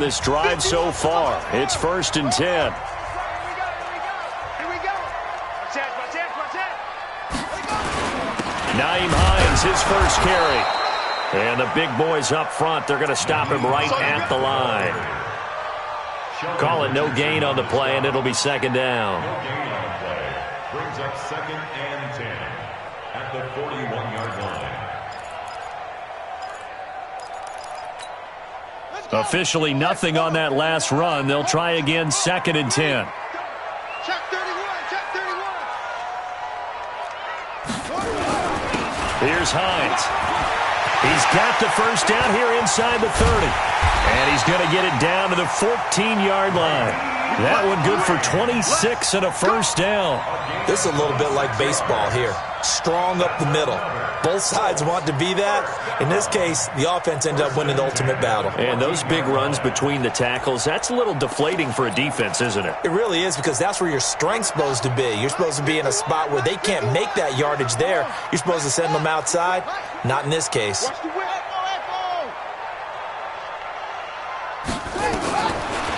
this drive so far. It's 1st and 10. Nyheim Hines, his first carry. And the big boys up front, they're going to stop him right at the line. Call it no gain on the play, and it'll be 2nd down. No gain on the play. Brings up 2nd and 10 at the 41-yard line. Officially nothing on that last run. They'll try again, 2nd and 10. Check 31, check 31. Here's Hines. He's got the first down here inside the 30. And he's going to get it down to the 14-yard line. That one good for 26 and a first down. This is a little bit like baseball here. Strong up the middle. Both sides want to be that. In this case, the offense ended up winning the ultimate battle. And those big runs between the tackles, that's a little deflating for a defense, isn't it? It really is, because that's where your strength's supposed to be. You're supposed to be in a spot where they can't make that yardage there. You're supposed to send them outside. Not in this case.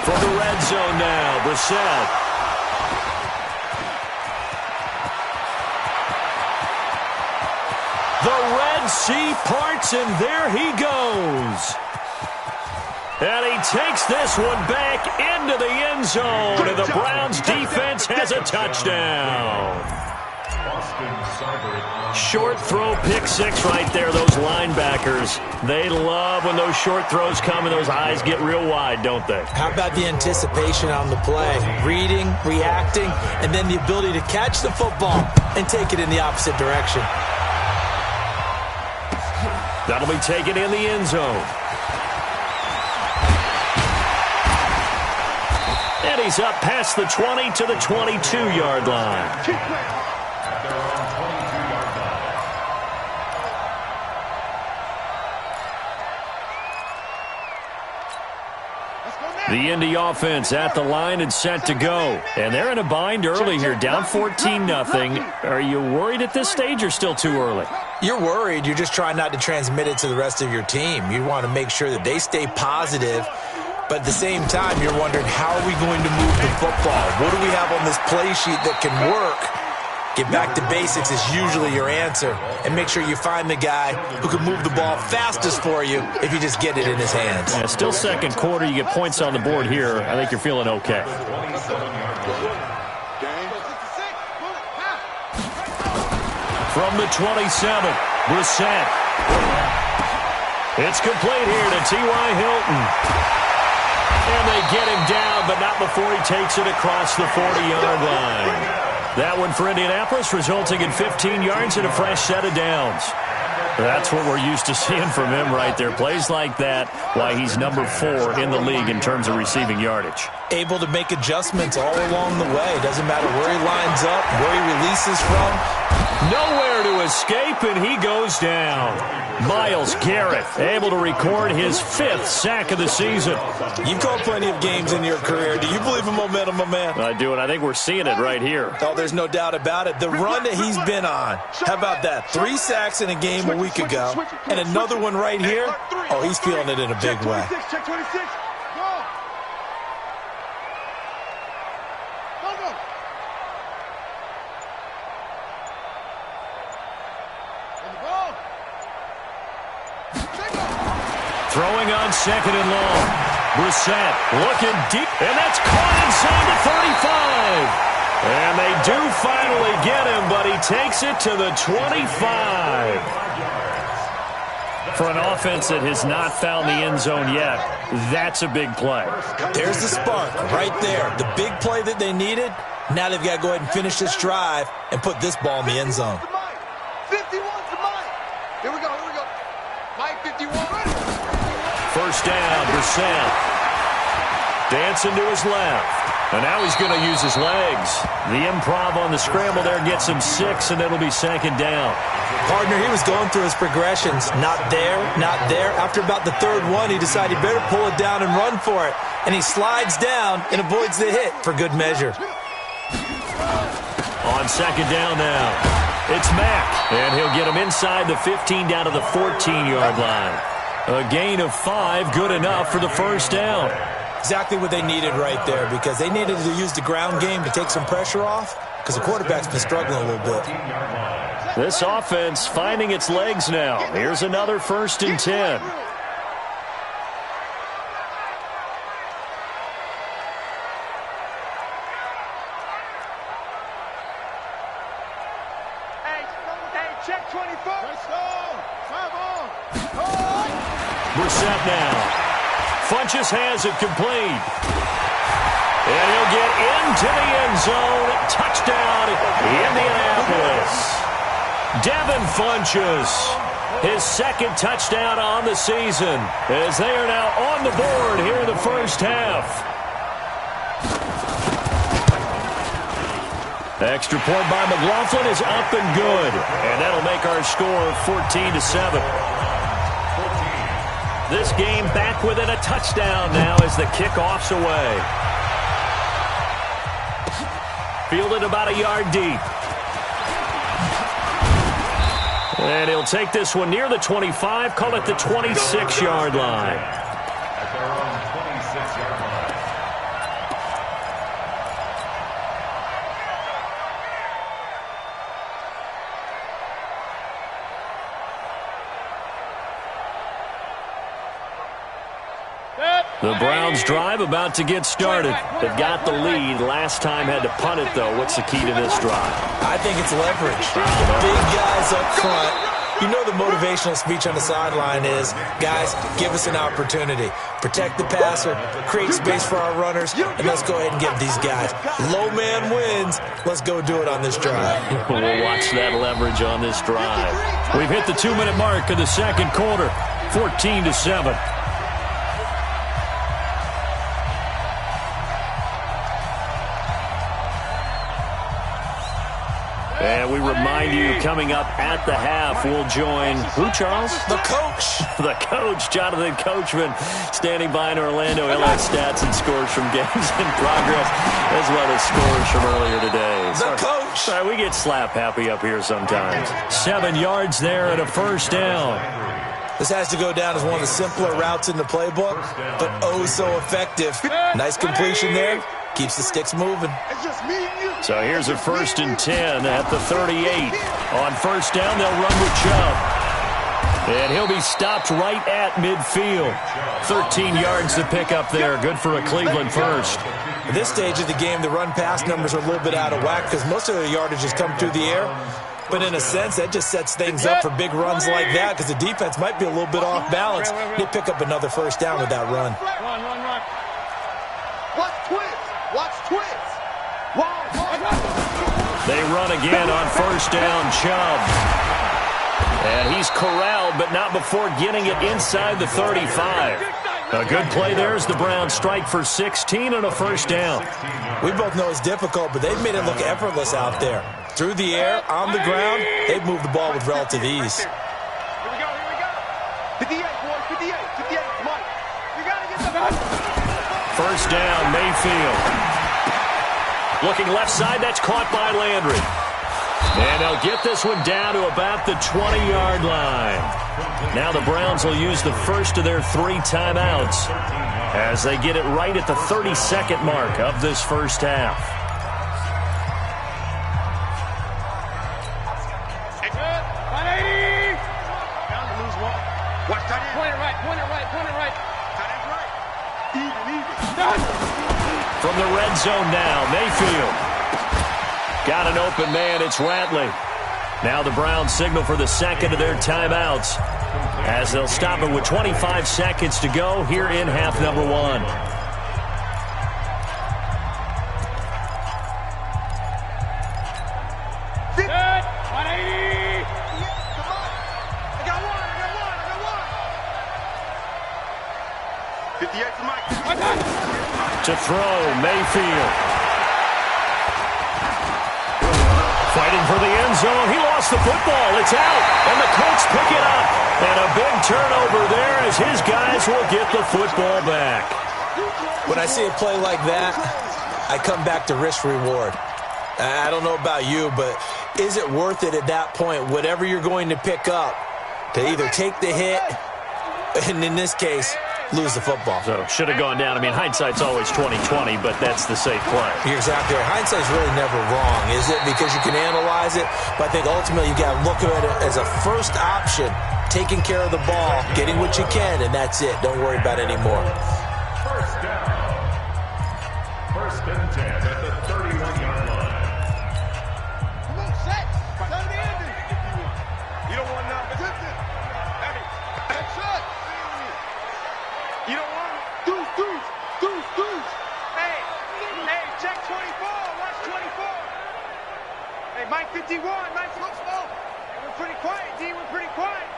From the red zone now, Brissett. The Red Sea parts, and there he goes. And he takes this one back into the end zone, and the Browns defense has a touchdown. Short throw, pick six right there, those linebackers. They love when those short throws come and those eyes get real wide, don't they? How about the anticipation on the play? Reading, reacting, and then the ability to catch the football and take it in the opposite direction. That'll be taken in the end zone. And he's up past the 20 to the 22-yard line. The Indy offense at the line and set to go. And they're in a bind early here, down 14-0. Are you worried at this stage or still too early? You're worried. You're just trying not to transmit it to the rest of your team. You want to make sure that they stay positive. But at the same time, you're wondering, how are we going to move the football? What do we have on this play sheet that can work? Get back to basics is usually your answer. And make sure you find the guy who can move the ball fastest for you if you just get it in his hands. Yeah, still second quarter. You get points on the board here. I think you're feeling okay. From the 27, Brissett. It's complete here to T.Y. Hilton. And they get him down, but not before he takes it across the 40-yard line. That one for Indianapolis, resulting in 15 yards and a fresh set of downs. That's what we're used to seeing from him right there. Plays like that, why he's number 4 in the league in terms of receiving yardage. Able to make adjustments all along the way. Doesn't matter where he lines up, where he releases from. Nowhere to escape, and he goes down. Myles Garrett able to record his 5th sack of the season. You've called plenty of games in your career. Do you believe in momentum, my man? I do, and I think we're seeing it right here. Oh, there's no doubt about it. The run that he's been on. How about that? 3 sacks in a game a week ago, and another one right here. Oh, he's feeling it in a big way. Check 26. Throwing on 2nd and long. Brissett looking deep, and that's caught inside the 35. And they do finally get him, but he takes it to the 25. For an offense that has not found the end zone yet, that's a big play. There's the spark right there. The big play that they needed. Now they've got to go ahead and finish this drive and put this ball in the end zone. 51 to Mike. Here we go, here we go. Mike 51. First down, Brissett. Dancing to his left. And now he's going to use his legs. The improv on the scramble there gets him 6, and it'll be 2nd down. Partner, he was going through his progressions. Not there, not there. After about the 3rd one, he decided he better pull it down and run for it. And he slides down and avoids the hit for good measure. On 2nd down now, it's Mack. And he'll get him inside the 15 down to the 14-yard line. A gain of 5, good enough for the first down. Exactly what they needed right there, because they needed to use the ground game to take some pressure off, because the quarterback's been struggling a little bit. This offense finding its legs now. Here's another 1st and 10. Check 24. Brissett now. Funchess has it complete. And he'll get into the end zone. Touchdown, Indianapolis. Devin Funchess, his 2nd touchdown on the season, as they are now on the board here in the first half. Extra point by McLaughlin is up and good. And that'll make our score 14-7. This game back within a touchdown now as the kickoff's away. Fielded about a yard deep. And he'll take this one near the 25, call it the 26-yard line. At their own 26-yard line. The Browns drive about to get started. They've got the lead. Last time had to punt it, though. What's the key to this drive? I think it's leverage. Big guys up front. You know the motivational speech on the sideline is, guys, give us an opportunity. Protect the passer, create space for our runners, and let's go ahead and give these guys. Low man wins. Let's go do it on this drive. We'll watch that leverage on this drive. We've hit the 2-minute mark of the second quarter, 14-7. And we remind you, coming up at the half, we'll join who, Charles? The coach. The coach, Jonathan Coachman, standing by in Orlando. He'll have stats and scores from games in progress, as well as scores from earlier today. The coach. Sorry, we get slap happy up here sometimes. 7 yards there and a first down. This has to go down as one of the simpler routes in the playbook, but oh so effective. Nice completion there. Keeps the sticks moving. It's just me and you. So here's a 1st and 10 at the 38. On first down, they'll run with Chubb. And he'll be stopped right at midfield. 13 yards to pick up there. Good for a Cleveland first. At this stage of the game, the run-pass numbers are a little bit out of whack because most of their yardage has come through the air. But in a sense, that just sets things up for big runs like that because the defense might be a little bit off balance. They pick up another first down with that run. Run. Watch twins. Watch twins. They run again on first down, Chubb. And he's corralled, but not before getting it inside the 35. A good play there as the Browns strike for 16 and a first down. We both know it's difficult, but they've made it look effortless out there. Through the air, on the ground, they've moved the ball with relative ease. Here we go. 58, boys. 58. Mike. You got to get the ball. First down, Mayfield. Looking left side, that's caught by Landry. And they'll get this one down to about the 20-yard line. Now the Browns will use the first of their 3 timeouts as they get it right at the 32nd mark of this first half. Watch tight end. Point it right. Tight end's right. Even. From the red zone now, Mayfield. Got an open man, it's Ratley. Now the Browns signal for the second of their timeouts as they'll stop it with 25 seconds to go here in half number 1. To throw, Mayfield. Fighting for the end zone. He lost the football. It's out. And the Colts pick it up. And a big turnover there as his guys will get the football back. When I see a play like that, I come back to risk-reward. I don't know about you, but is it worth it at that point, whatever you're going to pick up, to either take the hit, and in this case, lose the football. So should have gone down. I mean, hindsight's always 20/20, but that's the safe play. You're exactly right. Hindsight's really never wrong, is it? Because you can analyze it, but I think ultimately you got to look at it as a first option, taking care of the ball, getting what you can, and that's it. Don't worry about it anymore. First down. First and 10 at the 31-yard line. Come on, set. Set the ending. You don't want nothing. Hey, that's it. You don't want deuce. Hey, check 24. Watch 24. Hey, Mike 51. Mike, slow. Hey, we're pretty quiet, D. We're pretty quiet.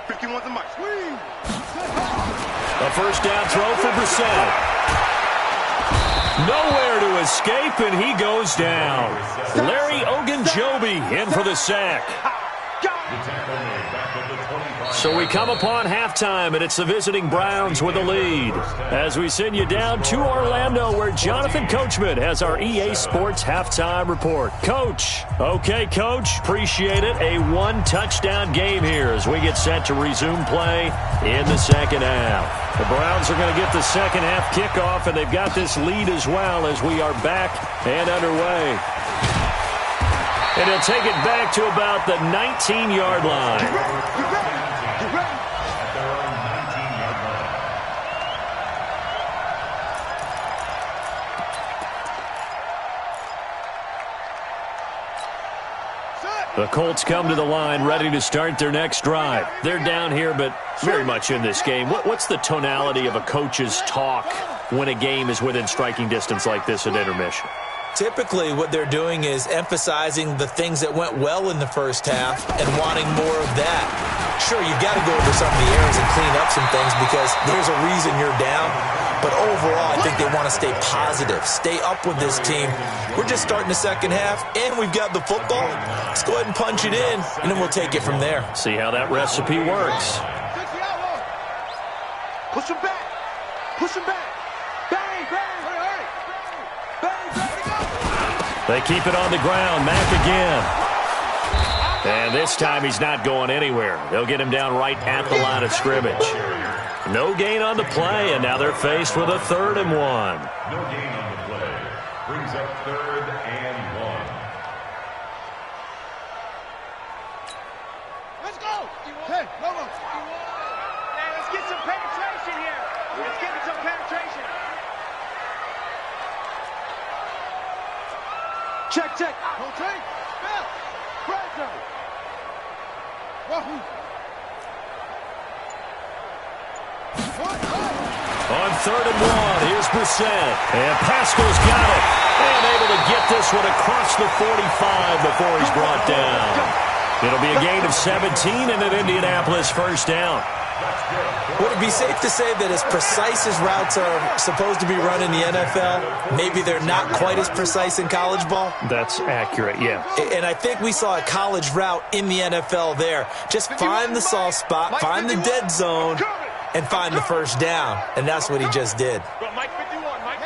51's a Mike. Swing. A first down throw for Brissett. Nowhere to escape, and he goes down. Larry Ogunjobi in for the sack. So we come upon halftime, and it's the visiting Browns with the lead. As we send you down to Orlando, where Jonathan Coachman has our EA Sports halftime report. Coach. Okay, Coach. Appreciate it. A one-touchdown game here as we get set to resume play in the second half. The Browns are going to get the second half kickoff, and they've got this lead as well as we are back and underway. And he'll take it back to about the 19-yard line. Get ready. At their own 19-yard line. The Colts come to the line ready to start their next drive. They're down here, but very much in this game. What's the tonality of a coach's talk when a game is within striking distance like this at intermission? Typically, what they're doing is emphasizing the things that went well in the first half and wanting more of that. Sure, you've got to go over some of the errors and clean up some things because there's a reason you're down. But overall, I think they want to stay positive, stay up with this team. We're just starting the second half, and we've got the football. Let's go ahead and punch it in, and then we'll take it from there. See how that recipe works. Push him back. Bang, hurry. Bang, go. They keep it on the ground. Mack again. And this time he's not going anywhere. They'll get him down right at the line of scrimmage. No gain on the play, and now they're faced with a 3rd and 1. No gain on the play. Brings up 3rd and 1. Let's go. Hey, Lobo. Hey, let's get some penetration here. Let's get some penetration. Check. Rotate. Spell. Pressure. Wahoo. On 3rd and 1, here's Brissett. And Pascal's got it. And able to get this one across the 45 before he's brought down. It'll be a gain of 17 and an Indianapolis first down. Would it be safe to say that as precise as routes are supposed to be run in the NFL, maybe they're not quite as precise in college ball? That's accurate, yeah. And I think we saw a college route in the NFL there. Just find the soft spot, find the dead zone, and find the first down. And that's what he just did. Mike 51, Mike.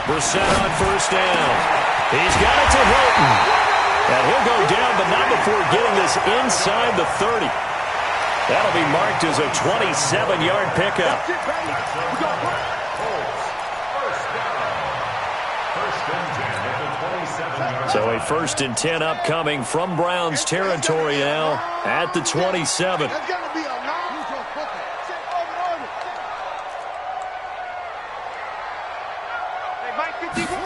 Brissett on first down. He's got it to Hilton. And he'll go down, but not before getting this inside the 30. That'll be marked as a 27-yard pickup. So a 1st and 10 upcoming from Browns territory now at the 27. That's got to be a non-neutral football. Hey, Mike 51.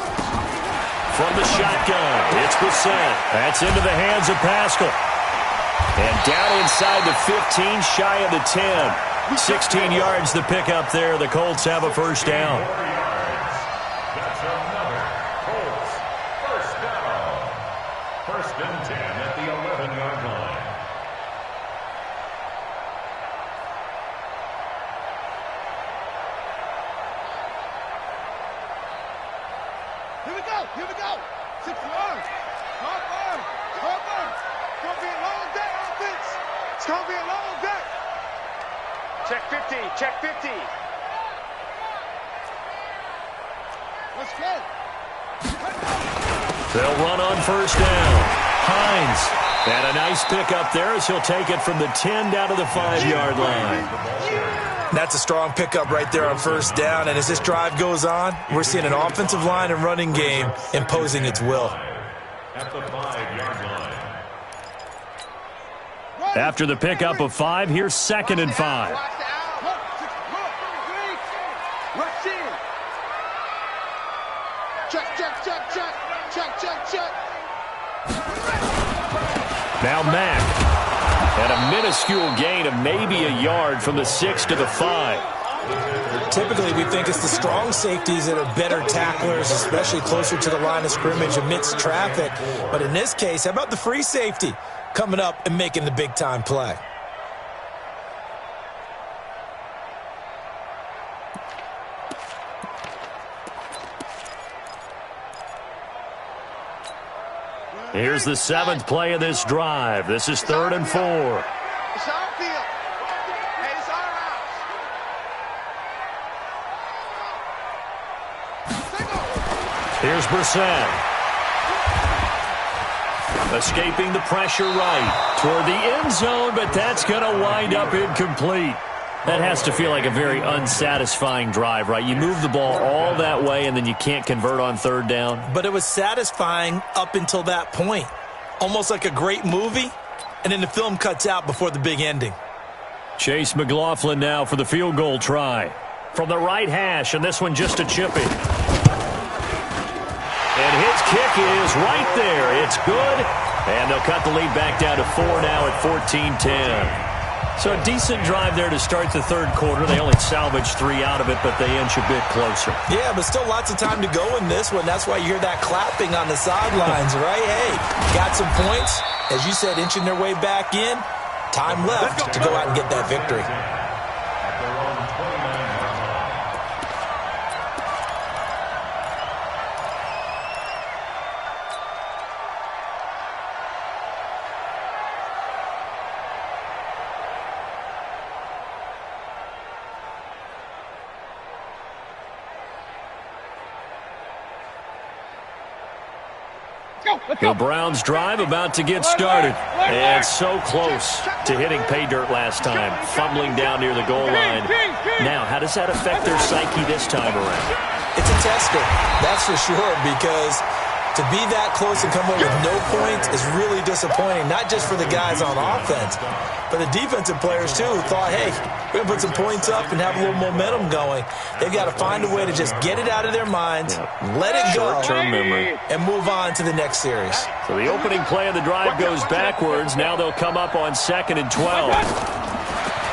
From the shotgun, it's Brissett. That's into the hands of Pascal. And down inside the 15, shy of the 10. 16 yards the pickup there. The Colts have a first down. That's another Colts first down. 1st and 10 at the 11-yard line. Here we go. 6 yards. Sharp arm. It's going to be a long day, offense. It's going to be a long day. Check 50. Let's go. They'll run on first down. Hines. And a nice pick up there as he'll take it from the 10 down to the 5-yard line. That's a strong pickup right there on first down. And as this drive goes on, we're seeing an offensive line and running game imposing its will. At the 5-yard line. After the pickup of 5, here's 2nd and 5. Now Mack. And a minuscule gain of maybe a yard from the 6 to the 5. Typically, we think it's the strong safeties that are better tacklers, especially closer to the line of scrimmage amidst traffic. But in this case, how about the free safety coming up and making the big-time play? Here's the 7th play of this drive. This is 3rd and 4. It's our field. Hey, it's our house. Here's Brissett. Escaping the pressure right toward the end zone, but that's going to wind up incomplete. That has to feel like a very unsatisfying drive, right? You move the ball all that way, and then you can't convert on 3rd down. But it was satisfying up until that point. Almost like a great movie, and then the film cuts out before the big ending. Chase McLaughlin now for the field goal try. From the right hash, and this one just a chipping. And his kick is right there. It's good. And they'll cut the lead back down to 4 now at 14-10. So a decent drive there to start the 3rd quarter. They only salvaged 3 out of it, but they inch a bit closer. Yeah, but still lots of time to go in this one. That's why you hear that clapping on the sidelines, right? Hey, got some points. As you said, inching their way back in. Time left to go out and get that victory. At their own 29-yard line. The Browns drive about to get started. And so close to hitting pay dirt last time. Fumbling down near the goal line. Now, how does that affect their psyche this time around? It's a tester, that's for sure, because to be that close and come away with no points is really disappointing, not just for the guys on offense, but the defensive players, too, who thought, hey, we're going to put some points up and have a little momentum going. They've got to find a way to just get it out of their minds, let it go, Short-term memory, and move on to the next series. So the opening play of the drive goes backwards. Now they'll come up on 2nd and 12.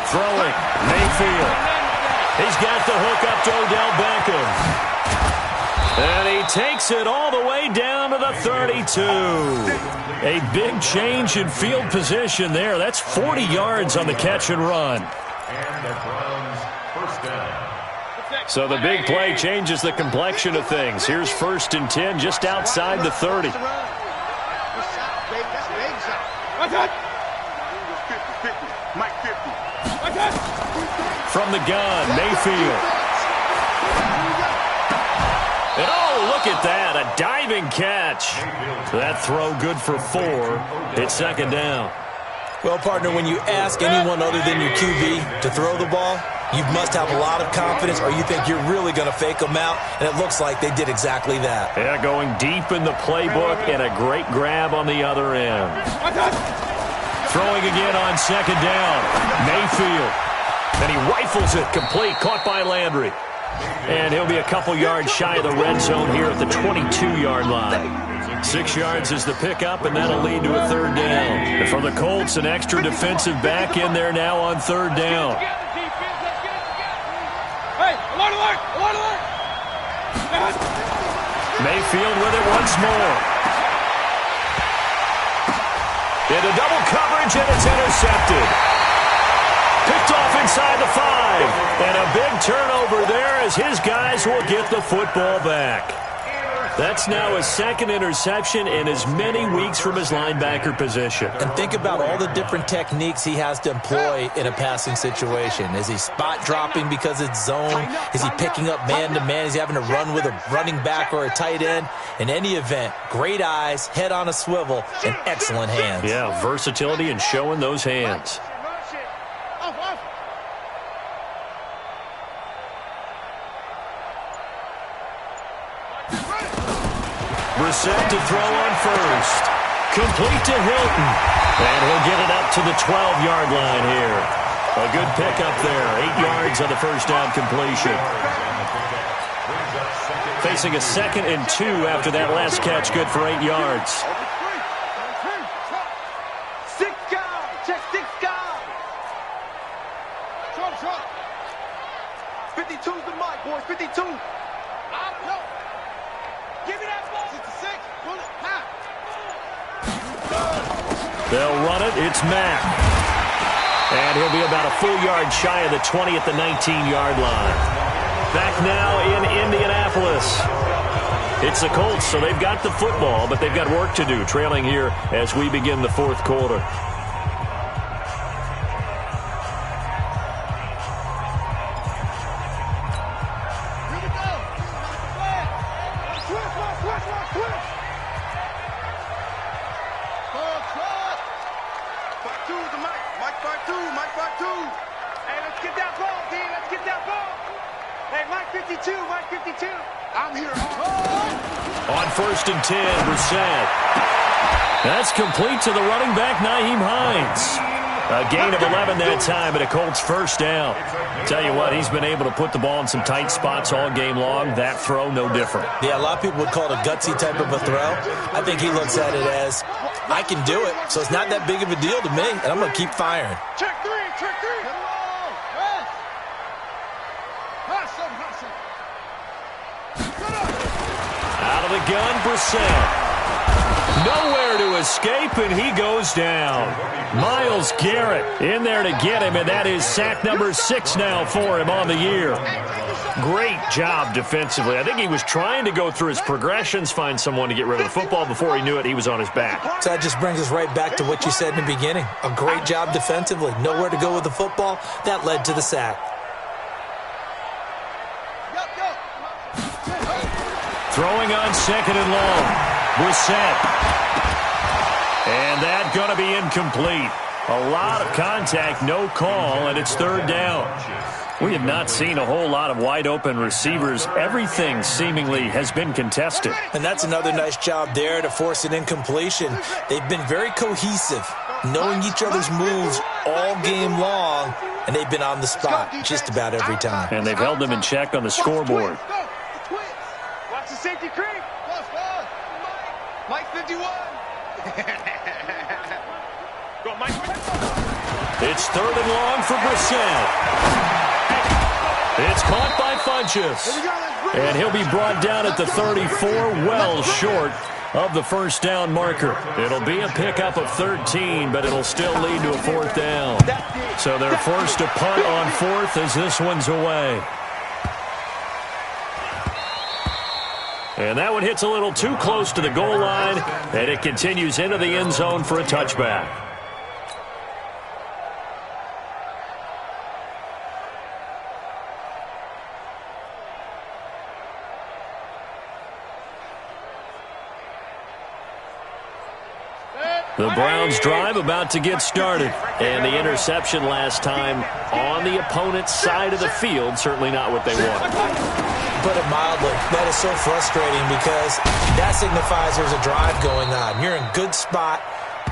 Throwing, Mayfield. He's got the hook up to Odell Beckham. And he takes it all the way down to the 32. A big change in field position there. That's 40 yards on the catch and run. And the Browns first down. So the big play changes the complexion of things. Here's 1st and 10 just outside the 30. From the gun, Mayfield. And oh, look at that, a diving catch. That throw good for 4. It's 2nd down. Well, partner, when you ask anyone other than your QB to throw the ball, you must have a lot of confidence or you think you're really going to fake them out, and it looks like they did exactly that. Yeah, going deep in the playbook and a great grab on the other end. Throwing again on 2nd down, Mayfield. And he rifles it complete, caught by Landry. And he'll be a couple yards shy of the red zone here at the 22-yard line. 6 yards is the pickup, and that'll lead to a 3rd down. And for the Colts, an extra defensive back in there now on 3rd down. Mayfield with it once more. Into double coverage, and it's intercepted. Picked off inside the 5. And a big turnover there as his guys will get the football back. That's now his second interception in as many weeks from his linebacker position. And think about all the different techniques he has to employ in a passing situation. Is he spot dropping because it's zone? Is he picking up man-to-man? Is he having to run with a running back or a tight end? In any event, great eyes, head on a swivel, and excellent hands. Yeah, versatility and showing those hands. Brissett to throw on first. Complete to Hilton. And he'll get it up to the 12-yard line here. A good pickup there. 8 yards on the first down completion. Facing a 2nd and 2 after that last catch. Good for 8 yards. 6 guys. Check 6 guys. 52's the mic, boys. 52. Give me that ball. 66. Pull it. They'll run it. It's Mack. And he'll be about a full yard shy of the 20 at the 19-yard line. Back now in Indianapolis. It's the Colts, so they've got the football, but they've got work to do, trailing here as we begin the 4th quarter. On 1st and 10, Brissett. That's complete to the running back, Nyheim Hines. A gain of 11 that time, and a Colts first down. Tell you what, he's been able to put the ball in some tight spots all game long. That throw, no different. Yeah, a lot of people would call it a gutsy type of a throw. I think he looks at it as, I can do it, so it's not that big of a deal to me, and I'm going to keep firing. Check 3. Check 3. Out of the gun, Brissett. Nowhere to escape, and he goes down. Myles Garrett in there to get him, and that is sack number 6 now for him on the year. Great job defensively. I think he was trying to go through his progressions, find someone to get rid of the football. Before he knew it, he was on his back. So that just brings us right back to what you said in the beginning. A great job defensively. Nowhere to go with the football. That led to the sack. Throwing on 2nd and long. Brissett. And that going to be incomplete. A lot of contact, no call, and it's 3rd down. We have not seen a whole lot of wide-open receivers. Everything seemingly has been contested. And that's another nice job there to force an incompletion. They've been very cohesive, knowing each other's moves all game long, and they've been on the spot just about every time. And they've held them in check on the scoreboard. Watch the safety creep. Mike 51. Go, Mike. It's 3rd and long for Brissett. It's caught by Funchess. And he'll be brought down at the 34, well short of the first down marker. It'll be a pickup of 13, but it'll still lead to a 4th down. So they're forced to punt on 4th as this one's away. And that one hits a little too close to the goal line, and it continues into the end zone for a touchback. The Browns drive about to get started. And the interception last time on the opponent's side of the field, certainly not what they want. Put it mildly, that is so frustrating because that signifies there's a drive going on. You're in good spot,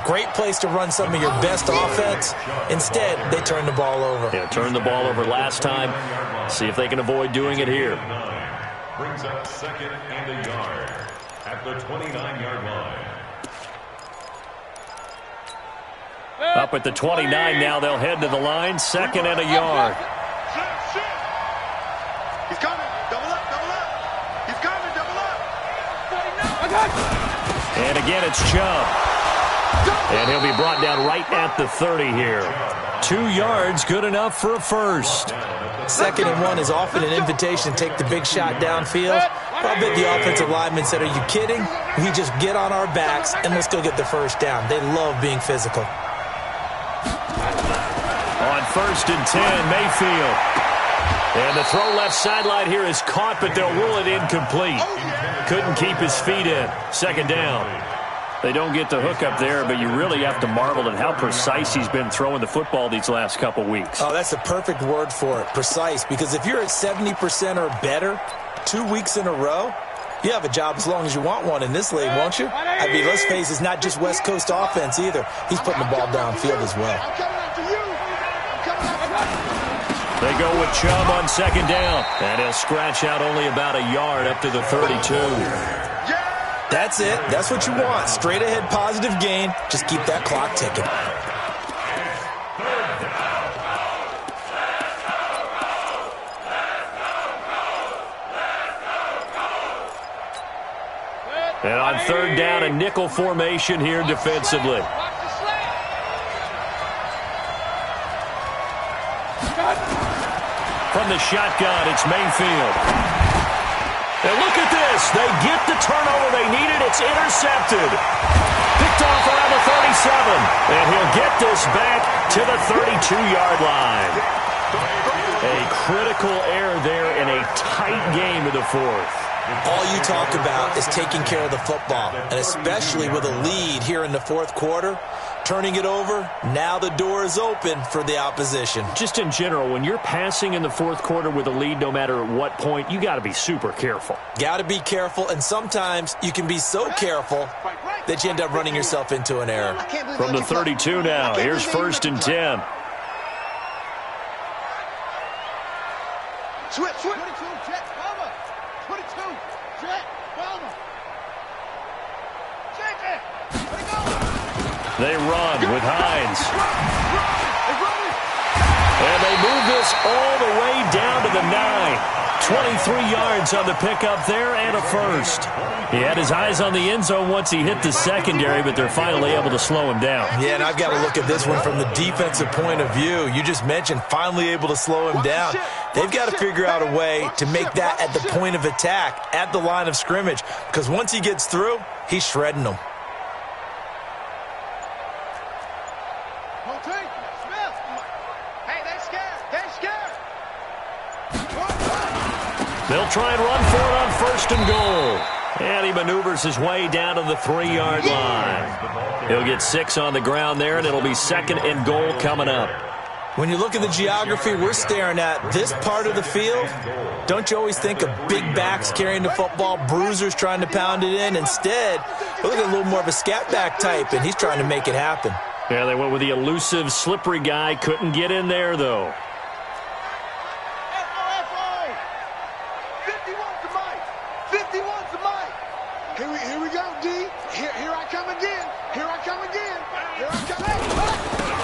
great place to run some of your best offense. Instead, they turn the ball over. Yeah, turned the ball over last time. See if they can avoid doing it here. Brings up 2nd and a yard at the 29-yard line. Up at the 29 now, they'll head to the line. 2nd and a yard. He's coming. Double up, double up. He's coming, double up. And again, it's Chubb. And he'll be brought down right at the 30 here. 2 yards, good enough for a first. 2nd and 1 is often an invitation to take the big shot downfield. I bet the offensive lineman said, are you kidding? We just get on our backs and let's go get the first down. They love being physical. On 1st and 10, Mayfield. And the throw left sideline here is caught, but they'll rule it incomplete. Couldn't keep his feet in. 2nd down. They don't get the hook up there, but you really have to marvel at how precise he's been throwing the football these last couple weeks. Oh, that's the perfect word for it, precise, because if you're at 70% or better 2 weeks in a row, you have a job as long as you want one in this league, won't you? I mean, let's face it, it's not just West Coast offense either. He's putting the ball downfield as well. They go with Chubb on 2nd down, and he'll scratch out only about a yard up to the 32. That's it. That's what you want. Straight ahead positive gain. Just keep that clock ticking. And on 3rd down, a nickel formation here defensively. From the shotgun, it's Mayfield. And look at this. They get the turnover they needed. It's intercepted. Picked off around the 37. And he'll get this back to the 32-yard line. A critical error there in a tight game in the 4th. All you talk about is taking care of the football, and especially with a lead here in the 4th quarter, turning it over, now the door is open for the opposition. Just in general, when you're passing in the 4th quarter with a lead, no matter at what point, you got to be super careful. Got to be careful, and sometimes you can be so careful that you end up running yourself into an error. From the 32 now, here's 1st and 10. Switch. 22, jet, Palmer. 22, jet, Palmer. Check it. They run with Hines. And they move this all the way down to the 9. 23 yards on the pickup there and a first. He had his eyes on the end zone once he hit the secondary, but they're finally able to slow him down. Yeah, and I've got to look at this one from the defensive point of view. You just mentioned finally able to slow him down. They've got to figure out a way to make that at the point of attack, at the line of scrimmage, because once he gets through, he's shredding them. They'll try and run for it on 1st and goal. And he maneuvers his way down to the 3-yard line. He'll get 6 on the ground there, and it'll be 2nd and goal coming up. When you look at the geography we're staring at, this part of the field, don't you always think of big backs carrying the football, bruisers trying to pound it in? Instead, look at a little more of a scat back type, and he's trying to make it happen. Yeah, they went with the elusive, slippery guy. Couldn't get in there, though. Here we go, D. Here I come again. Here I come again. Here I come.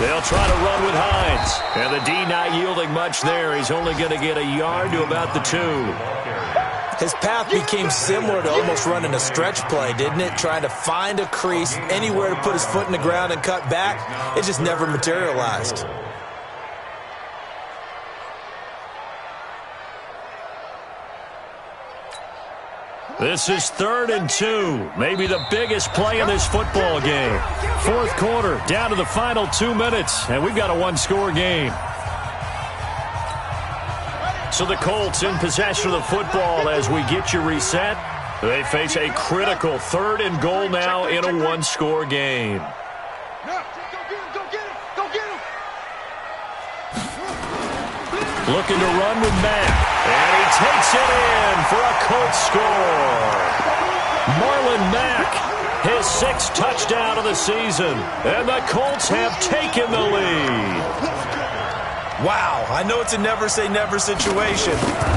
They'll try to run with Hines. And the D not yielding much there. He's only going to get a yard to about the 2. His path became similar to almost running a stretch play, didn't it? Trying to find a crease, anywhere to put his foot in the ground and cut back. It just never materialized. This is 3rd and 2. Maybe the biggest play in this football game. 4th quarter, down to the final 2 minutes, and we've got a 1-score game. So the Colts in possession of the football as we get you reset. They face a critical 3rd and goal now in a 1-score game. Looking to run with Mack. And he takes it in for a Colts score. Marlon Mack, his 6th touchdown of the season. And the Colts have taken the lead. Wow, I know it's a never-say-never situation,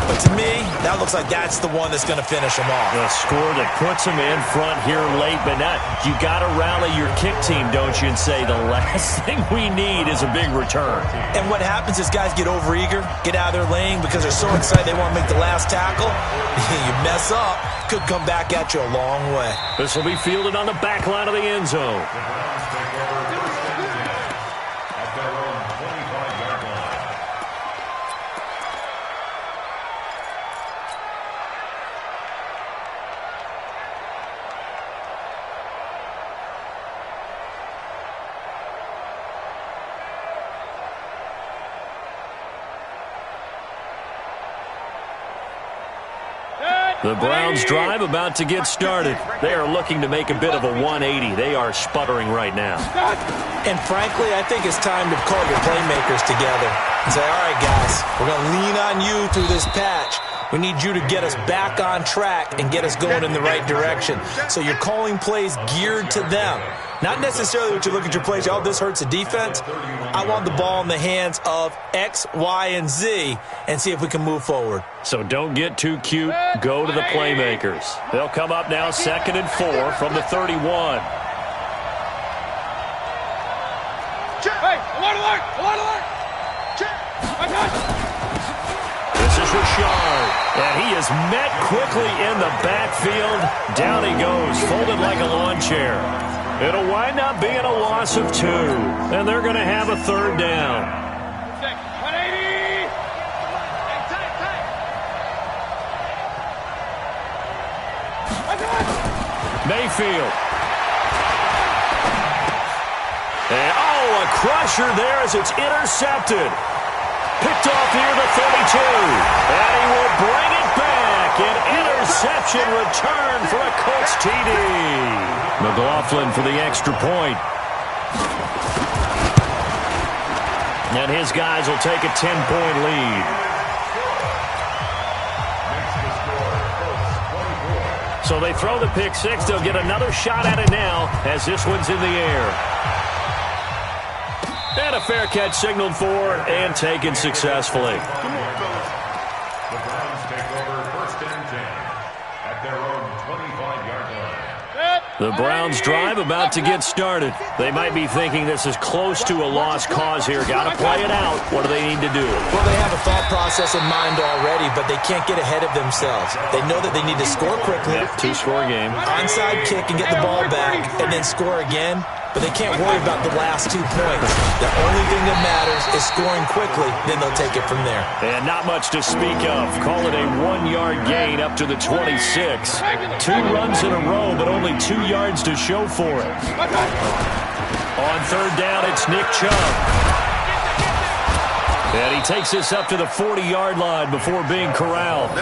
but to me, that looks like that's the one that's going to finish them off. A score that puts them in front here late, but not. You got to rally your kick team, don't you, and say the last thing we need is a big return. And what happens is guys get overeager, get out of their lane because they're so excited they want to make the last tackle. You mess up, could come back at you a long way. This will be fielded on the back line of the end zone. The Browns drive about to get started. They are looking to make a bit of a 180. They are sputtering right now. And frankly, I think it's time to call your playmakers together and say, all right, guys, we're going to lean on you through this patch. We need you to get us back on track and get us going in the right direction. So you're calling plays geared to them. Not necessarily what you look at your plays, oh, this hurts the defense. I want the ball in the hands of X, Y, and Z and see if we can move forward. So don't get too cute. Go to the playmakers. They'll come up now 2nd and 4 from the 31. Hey, alert, alert, alert, alert. I got you. This is Richard, and he is met quickly in the backfield. Down he goes, folded like a lawn chair. It'll wind up being a loss of 2, and they're going to have a 3rd down. 180. Mayfield. And, oh, a crusher there as it's intercepted. Picked off near the 32. And he will bring it back. An interception return for a Colts TD. McLaughlin for the extra point. And his guys will take a 10-point lead. So they throw the pick 6. They'll get another shot at it now as this one's in the air. And a fair catch signaled for and taken successfully. The Browns take over 1st and 10 at their own 25-yard line. The Browns drive about to get started. They might be thinking this is close to a lost cause here. Got to play it out. What do they need to do? Well, they have a thought process in mind already, but they can't get ahead of themselves. They know that they need to score quickly. Yep, 2-score game. Onside kick and get the ball back and then score again. But they can't worry about the last 2 points. The only thing that matters is scoring quickly. Then they'll take it from there. And not much to speak of. Call it a 1-yard gain up to the 26. 2 runs in a row, but only 2 yards to show for it. On 3rd down, it's Nick Chubb. And he takes this up to the 40-yard line before being corralled.